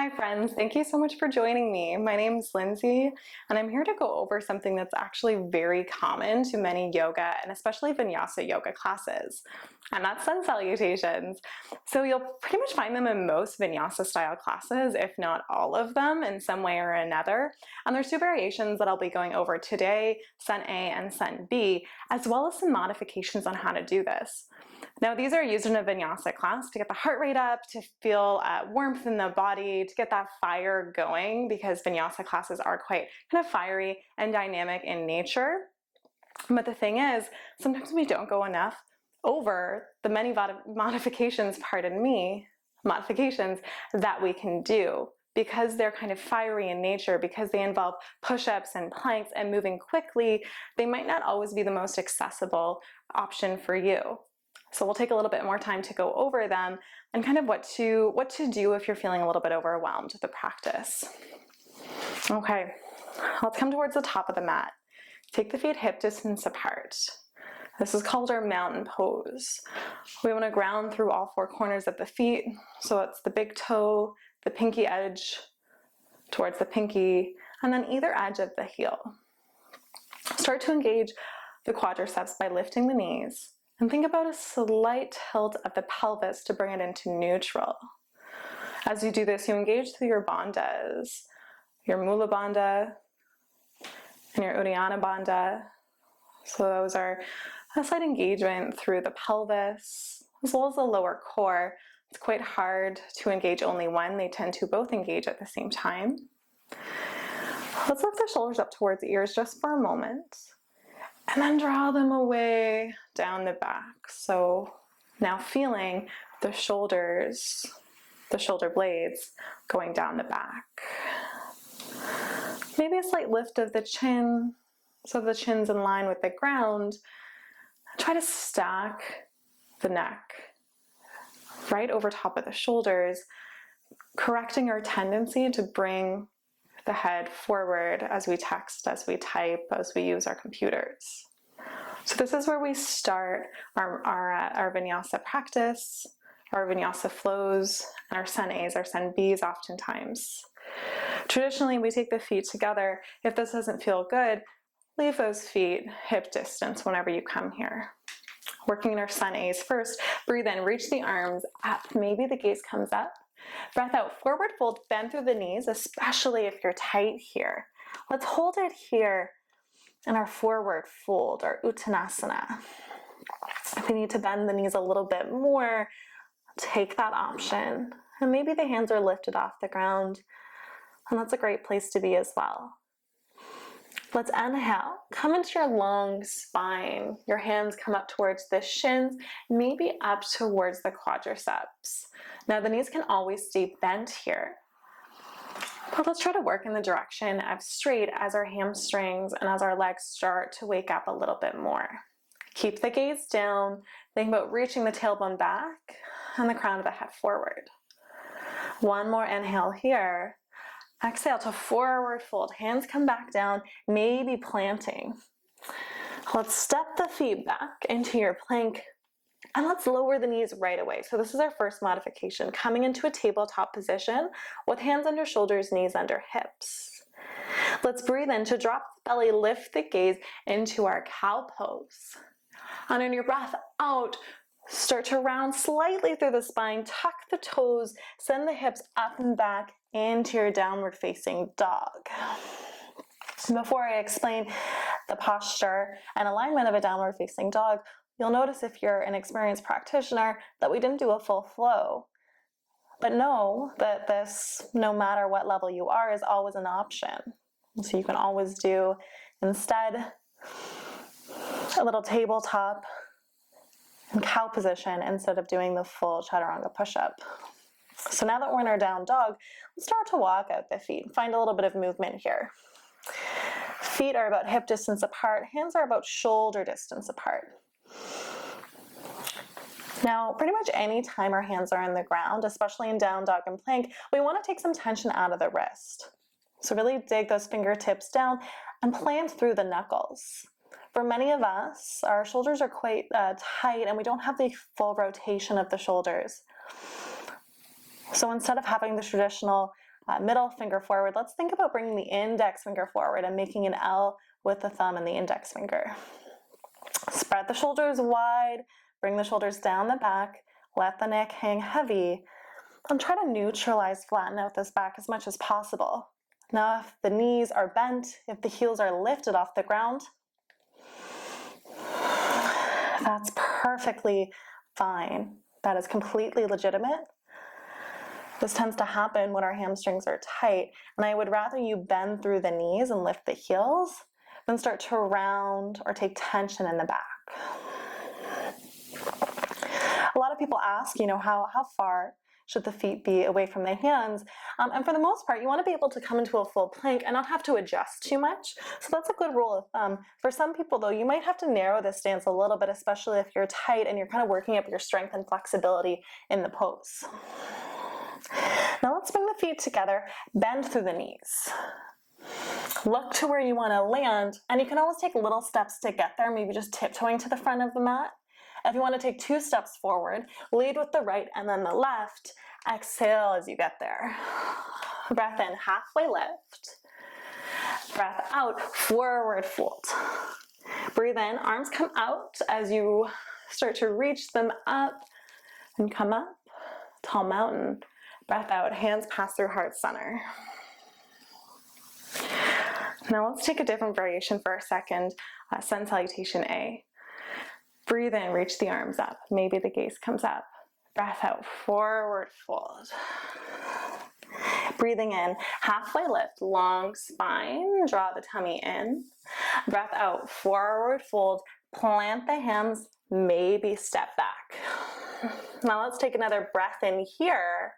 Hi friends, thank you so much for joining me. My name is Lindsay and I'm here to go over something that's actually very common to many yoga and especially Vinyasa yoga classes, and that's Sun Salutations. So you'll pretty much find them in most Vinyasa style classes, if not all of them in some way or another. And there's two variations that I'll be going over today, Sun A and Sun B, as well as some modifications on how to do this. Now these are used in a Vinyasa class to get the heart rate up, to feel warmth in the body, to get that fire going, because Vinyasa classes are quite kind of fiery and dynamic in nature. But the thing is, sometimes we don't go enough over the many modifications that we can do, because they're kind of fiery in nature, because they involve push-ups and planks and moving quickly. They might not always be the most accessible option for you. So we'll take a little bit more time to go over them and kind of what to do if you're feeling a little bit overwhelmed with the practice. Okay, let's come towards the top of the mat. Take the feet hip distance apart. This is called our mountain pose. We want to ground through all four corners of the feet. So it's the big toe, the pinky edge towards the pinky, and then either edge of the heel. Start to engage the quadriceps by lifting the knees. And think about a slight tilt of the pelvis to bring it into neutral. As you do this, you engage through your bandhas, your Mula Bandha and your Uddiyana Bandha. So those are a slight engagement through the pelvis, as well as the lower core. It's quite hard to engage only one. They tend to both engage at the same time. Let's lift the shoulders up towards the ears just for a moment. And then draw them away down the back. So now feeling the shoulders, the shoulder blades going down the back. Maybe a slight lift of the chin, so the chin's in line with the ground. Try to stack the neck right over top of the shoulders, correcting our tendency to bring the head forward as we text, as we type, as we use our computers. So this is where we start our Vinyasa practice, our Vinyasa flows, and our Sun A's, our Sun B's oftentimes. Traditionally, we take the feet together. If this doesn't feel good, leave those feet hip distance whenever you come here. Working in our Sun A's first, breathe in, reach the arms up, maybe the gaze comes up. Breath out, forward fold, bend through the knees, especially if you're tight here. Let's hold it here in our forward fold, our Uttanasana. If you need to bend the knees a little bit more, take that option. And maybe the hands are lifted off the ground, and that's a great place to be as well. Let's inhale, come into your long spine. Your hands come up towards the shins, maybe up towards the quadriceps. Now the knees can always stay bent here, but let's try to work in the direction of straight as our hamstrings and as our legs start to wake up a little bit more. Keep the gaze down, think about reaching the tailbone back and the crown of the head forward. One more inhale here. Exhale to forward fold, hands come back down, maybe planting. Let's step the feet back into your plank and let's lower the knees right away. So this is our first modification, coming into a tabletop position with hands under shoulders, knees under hips. Let's breathe in to drop the belly, lift the gaze into our cow pose. And on your breath out, start to round slightly through the spine, tuck the toes, send the hips up and back into your downward facing dog. Before I explain the posture and alignment of a downward facing dog, you'll notice if you're an experienced practitioner that we didn't do a full flow. But know that this, no matter what level you are, is always an option. So you can always do instead a little tabletop and cow position instead of doing the full chaturanga push-up. So now that we're in our down dog, let's start to walk out the feet. Find a little bit of movement here. Feet are about hip distance apart, hands are about shoulder distance apart. Now, pretty much any time our hands are on the ground, especially in down dog and plank, we want to take some tension out of the wrist. So really dig those fingertips down and plant through the knuckles. For many of us, our shoulders are quite tight and we don't have the full rotation of the shoulders. So instead of having the traditional middle finger forward, let's think about bringing the index finger forward and making an L with the thumb and the index finger. Spread the shoulders wide, bring the shoulders down the back, let the neck hang heavy, and try to neutralize, flatten out this back as much as possible. Now, if the knees are bent, if the heels are lifted off the ground, that's perfectly fine. That is completely legitimate. This tends to happen when our hamstrings are tight, and I would rather you bend through the knees and lift the heels than start to round or take tension in the back. A lot of people ask, how far should the feet be away from the hands? And for the most part, you want to be able to come into a full plank and not have to adjust too much. So that's a good rule of thumb. For some people, though, you might have to narrow this stance a little bit, especially if you're tight and you're kind of working up your strength and flexibility in the pose. Now let's bring the feet together, bend through the knees. Look to where you want to land, and you can always take little steps to get there, maybe just tiptoeing to the front of the mat. If you want to take 2 steps forward, lead with the right and then the left. Exhale as you get there. Breath in, halfway lift. Breath out, forward fold. Breathe in, arms come out as you start to reach them up and come up. Tall mountain. Breath out, hands pass through heart center. Now let's take a different variation for a second. Sun Salutation A. Breathe in, reach the arms up. Maybe the gaze comes up. Breath out, forward fold. Breathing in, halfway lift, long spine, draw the tummy in. Breath out, forward fold, plant the hands, maybe step back. Now let's take another breath in here.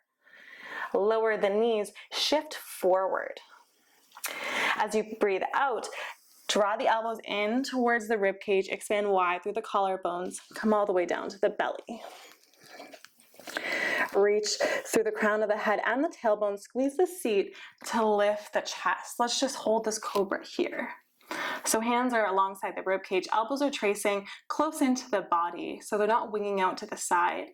Lower the knees, shift forward. As you breathe out, draw the elbows in towards the rib cage, expand wide through the collarbones, come all the way down to the belly. Reach through the crown of the head and the tailbone, squeeze the seat to lift the chest. Let's just hold this cobra here. So hands are alongside the rib cage, elbows are tracing close into the body, so they're not winging out to the side.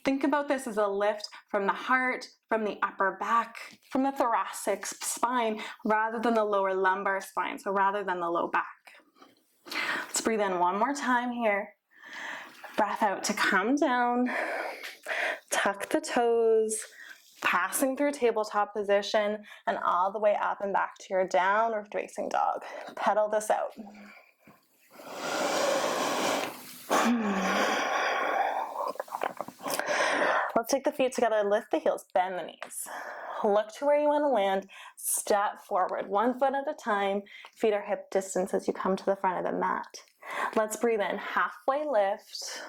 Think about this as a lift from the heart, from the upper back, from the thoracic spine, rather than the lower lumbar spine, so rather than the low back. Let's breathe in one more time here. Breath out to come down. Tuck the toes, passing through tabletop position, and all the way up and back to your downward facing dog. Pedal this out. Let's take the feet together, lift the heels, bend the knees. Look to where you want to land, step forward, 1 foot at a time. Feet are hip distance as you come to the front of the mat. Let's breathe in, halfway lift.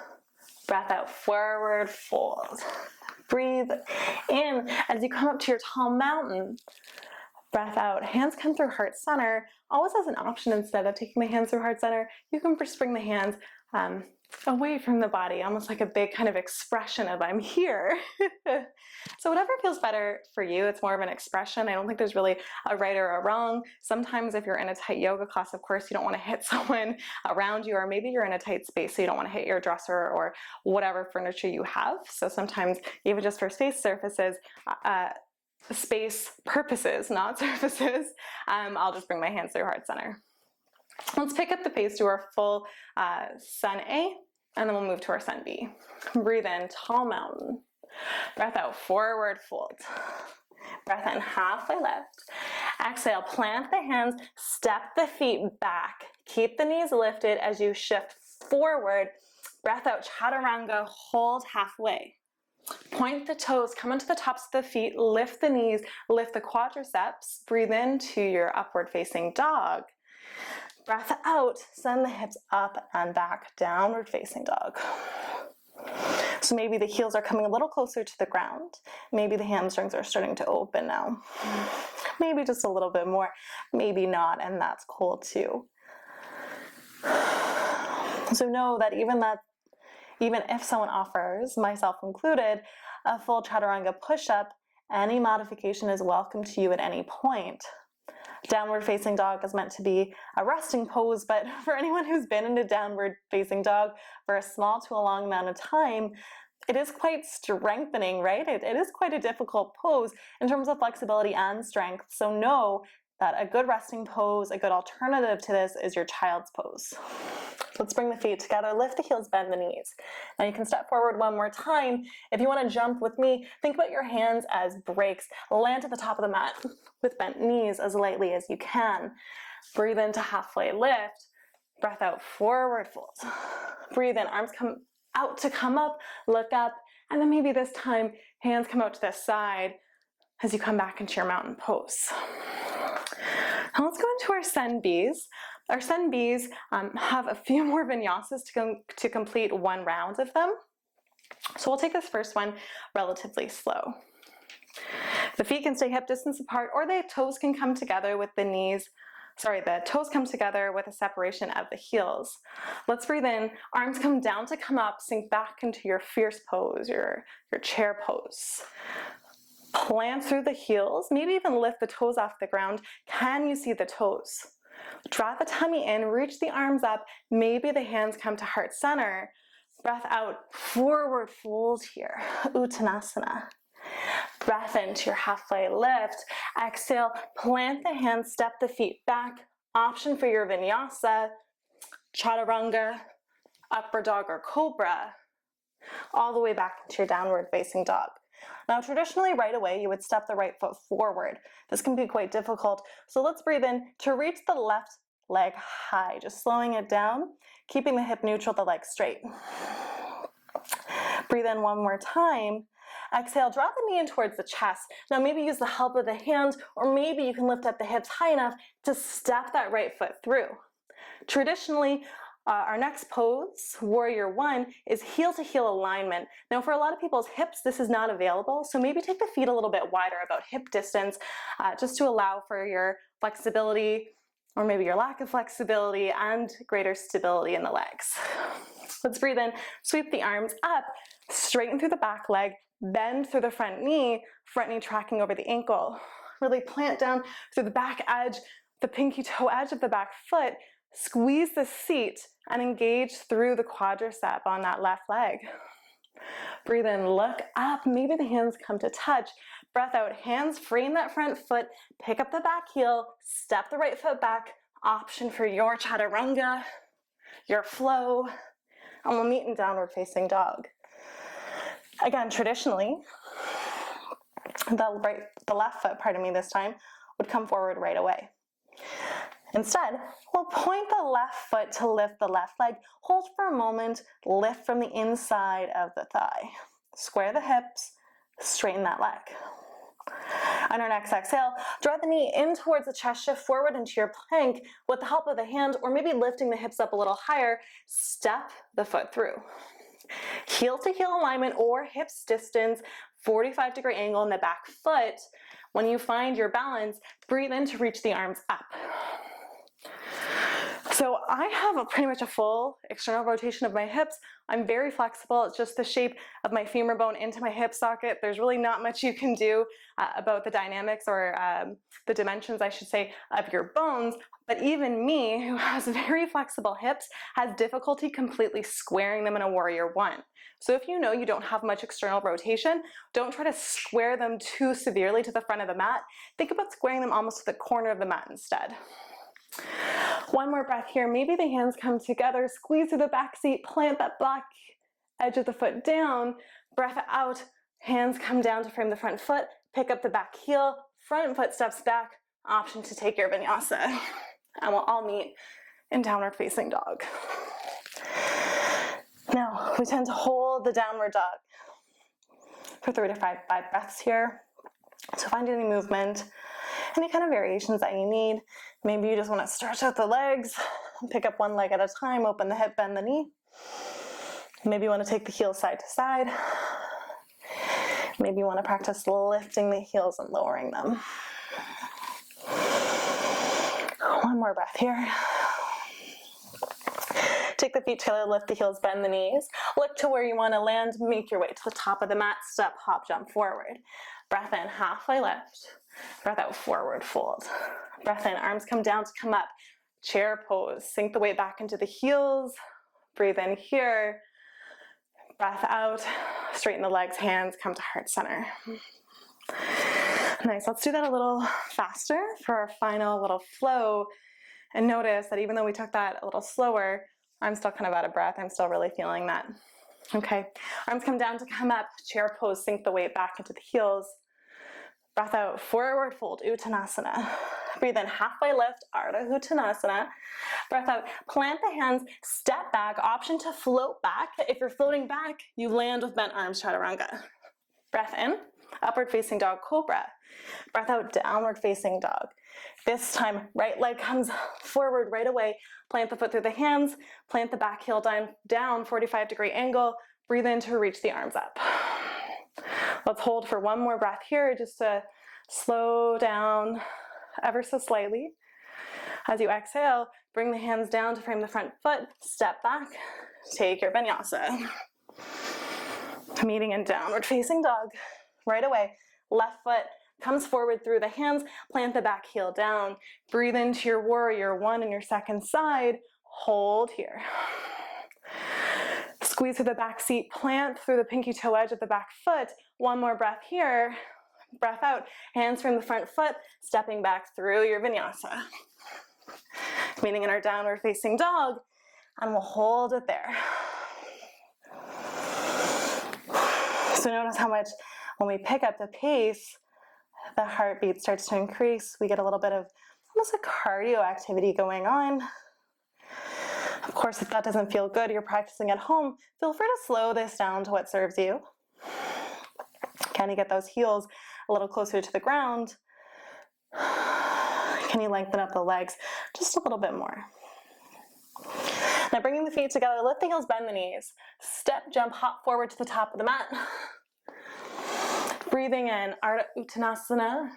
Breath out, forward fold. Breathe in as you come up to your tall mountain. Breath out, hands come through heart center. Always as an option, instead of taking the hands through heart center, you can just bring the hands away from the body, almost like a big kind of expression of I'm here. So whatever feels better for you, it's more of an expression. I don't think there's really a right or a wrong. Sometimes if you're in a tight yoga class, of course, you don't want to hit someone around you, or maybe you're in a tight space, so you don't want to hit your dresser or whatever furniture you have. So sometimes, even just for space surfaces, space purposes, not surfaces, I'll just bring my hands through heart center. Let's pick up the pace to our full Sun A, and then we'll move to our Sun B. Breathe in, tall mountain. Breath out, forward fold. Breath in, halfway lift. Exhale, plant the hands, step the feet back. Keep the knees lifted as you shift forward. Breath out, chaturanga, hold halfway. Point the toes, come into the tops of the feet, lift the knees, lift the quadriceps. Breathe into your upward facing dog. Breath out, send the hips up and back, downward facing dog. So maybe the heels are coming a little closer to the ground. Maybe the hamstrings are starting to open now. Maybe just a little bit more, maybe not, and that's cool too. So know that even if someone offers, myself included, a full chaturanga push-up, any modification is welcome to you at any point. Downward facing dog is meant to be a resting pose, but for anyone who's been in a downward facing dog for a small to a long amount of time, it is quite strengthening, right? It is quite a difficult pose in terms of flexibility and strength. So know that a good resting pose, a good alternative to this is your child's pose. Let's bring the feet together, lift the heels, bend the knees. Now you can step forward one more time. If you want to jump with me, think about your hands as brakes. Land at the top of the mat with bent knees as lightly as you can. Breathe into halfway lift. Breath out, forward fold. Breathe in, arms come out to come up, look up, and then maybe this time, hands come out to the side as you come back into your mountain pose. Now let's go into our Sun Bs. Our Sun Bs have a few more vinyasas to complete one round of them. So we'll take this first one relatively slow. The feet can stay hip distance apart, or the toes can come together with the toes come together with a separation of the heels. Let's breathe in, arms come down to come up, sink back into your fierce pose, your chair pose. Plant through the heels, maybe even lift the toes off the ground. Can you see the toes? Draw the tummy in, reach the arms up, maybe the hands come to heart center. Breath out, forward fold here, Uttanasana. Breath into your halfway lift. Exhale, plant the hands, step the feet back. Option for your vinyasa, chaturanga, upward dog or cobra, all the way back into your downward facing dog. Now traditionally right away you would step the right foot forward. This can be quite difficult, so let's breathe in to reach the left leg high, just slowing it down, keeping the hip neutral, the leg straight. Breathe in one more time. Exhale, draw the knee in towards the chest. Now maybe use the help of the hand, or maybe you can lift up the hips high enough to step that right foot through. Traditionally, our next pose, Warrior One, is heel to heel alignment. Now for a lot of people's hips, this is not available, so maybe take the feet a little bit wider, about hip distance, just to allow for your flexibility, or maybe your lack of flexibility, and greater stability in the legs. Let's breathe in, sweep the arms up, straighten through the back leg, bend through the front knee tracking over the ankle. Really plant down through the back edge, the pinky toe edge of the back foot, squeeze the seat and engage through the quadricep on that left leg. Breathe in, look up, maybe the hands come to touch. Breath out, hands frame that front foot, pick up the back heel, step the right foot back. Option for your chaturanga, your flow, and we'll meet in downward facing dog. Again, traditionally, the left foot, this time, would come forward right away. Instead, we'll point the left foot to lift the left leg. Hold for a moment, lift from the inside of the thigh. Square the hips, straighten that leg. On our next exhale, draw the knee in towards the chest, shift forward into your plank with the help of the hand, or maybe lifting the hips up a little higher, step the foot through. Heel to heel alignment or hips distance, 45-degree angle in the back foot. When you find your balance, breathe in to reach the arms up. So I have pretty much a full external rotation of my hips. I'm very flexible. It's just the shape of my femur bone into my hip socket. There's really not much you can do about the dynamics or the dimensions, I should say, of your bones. But even me, who has very flexible hips, has difficulty completely squaring them in a Warrior One. So if you know you don't have much external rotation, don't try to square them too severely to the front of the mat. Think about squaring them almost to the corner of the mat instead. One more breath here. Maybe the hands come together, squeeze through the back seat, plant that back edge of the foot down, breath out, hands come down to frame the front foot, pick up the back heel, front foot steps back, option to take your vinyasa. And we'll all meet in downward facing dog. Now, we tend to hold the downward dog for 3 to 5 breaths here. So find any movement, any kind of variations that you need. Maybe you just want to stretch out the legs, pick up one leg at a time, open the hip, bend the knee. Maybe you want to take the heels side to side. Maybe you want to practice lifting the heels and lowering them. One more breath here. Take the feet together, lift the heels, bend the knees. Look to where you want to land, make your way to the top of the mat, step, hop, jump forward. Breath in, halfway lift. Breath out, forward fold. Breath in, arms come down to come up. Chair pose, sink the weight back into the heels. Breathe in here. Breath out, straighten the legs, hands come to heart center. Nice, let's do that a little faster for our final little flow. And notice that even though we took that a little slower, I'm still kind of out of breath. I'm still really feeling that. Okay, arms come down to come up, chair pose, sink the weight back into the heels. Breath out, forward fold, Uttanasana. Breathe in, halfway lift, Ardha Uttanasana. Breath out, plant the hands, step back, option to float back. If you're floating back, you land with bent arms, Chaturanga. Breath in, upward facing dog, cobra. Breath out, downward facing dog. This time, right leg comes forward right away. Plant the foot through the hands, plant the back heel down 45-degree angle. Breathe in to reach the arms up. Let's hold for one more breath here, just to slow down ever so slightly. As you exhale, bring the hands down to frame the front foot, step back, take your vinyasa. Meeting in downward facing dog. Right away, left foot comes forward through the hands, plant the back heel down, breathe into your warrior one and your second side, hold here. Squeeze through the back seat, plant through the pinky toe edge of the back foot. One more breath here. Breath out, hands from the front foot, stepping back through your vinyasa. Meeting in our downward facing dog, and we'll hold it there. So notice how much when we pick up the pace, the heartbeat starts to increase. We get a little bit of almost a cardio activity going on. Of course, if that doesn't feel good, you're practicing at home, feel free to slow this down to what serves you. Can you get those heels a little closer to the ground? Can you lengthen up the legs just a little bit more? Now bringing the feet together, lift the heels, bend the knees. Step, jump, hop forward to the top of the mat. Breathing in, Ardha Uttanasana.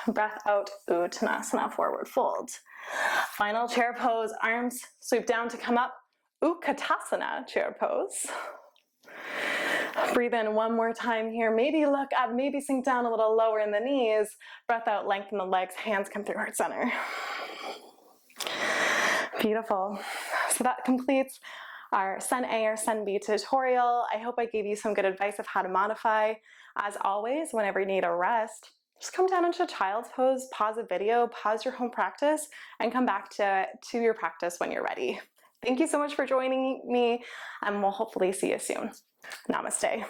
Breath out, Uttanasana, forward fold. Final chair pose, arms sweep down to come up, Utkatasana, chair pose. Breathe in one more time here, maybe look up, maybe sink down a little lower in the knees. Breath out, lengthen the legs, hands come through heart center. Beautiful. So that completes our Sun A or Sun B tutorial. I hope I gave you some good advice of how to modify. As always, whenever you need a rest, just come down into child's pose, pause a video, pause your home practice, and come back to your practice when you're ready. Thank you so much for joining me, and we'll hopefully see you soon. Namaste.